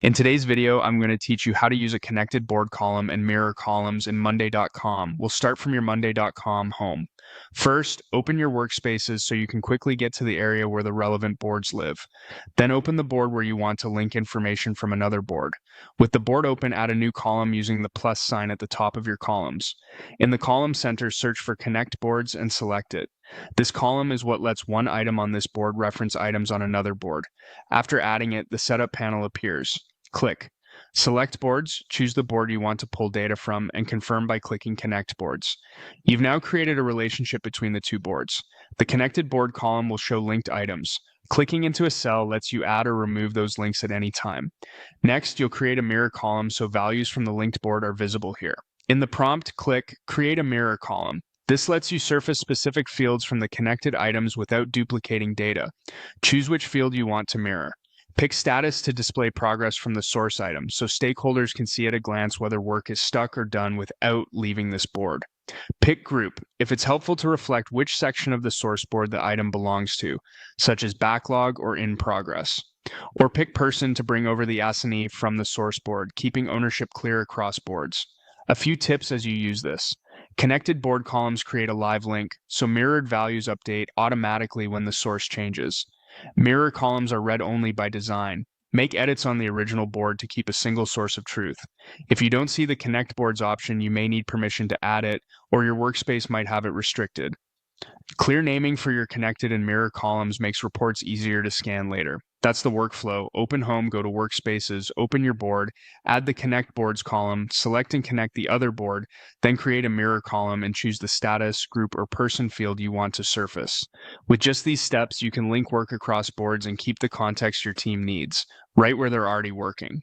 In today's video, I'm going to teach you how to use a connected board column and mirror columns in Monday.com. We'll start from your Monday.com home. First, open your workspaces so you can quickly get to the area where the relevant boards live. Then open the board where you want to link information from another board. With the board open, add a new column using the plus sign at the top of your columns. In the column center, search for Connect Boards and select it. This column is what lets one item on this board reference items on another board. After adding it, the setup panel appears. Click. Select boards, choose the board you want to pull data from, and confirm by clicking Connect Boards. You've now created a relationship between the two boards. The connected board column will show linked items. Clicking into a cell lets you add or remove those links at any time. Next, you'll create a mirror column so values from the linked board are visible here. In the prompt, click Create a Mirror Column. This lets you surface specific fields from the connected items without duplicating data. Choose which field you want to mirror. Pick Status to display progress from the source item, so stakeholders can see at a glance whether work is stuck or done without leaving this board. Pick Group, if it's helpful to reflect which section of the source board the item belongs to, such as Backlog or In Progress. Or pick Person to bring over the assignee from the source board, keeping ownership clear across boards. A few tips as you use this. Connected board columns create a live link, so mirrored values update automatically when the source changes. Mirror columns are read only by design. Make edits on the original board to keep a single source of truth. If you don't see the Connect Boards option, you may need permission to add it, or your workspace might have it restricted. Clear naming for your connected and mirror columns makes reports easier to scan later. That's the workflow. Open Home, go to Workspaces, open your board, add the Connect Boards column, select and connect the other board, then create a mirror column and choose the status, group, or person field you want to surface. With just these steps, you can link work across boards and keep the context your team needs, right where they're already working.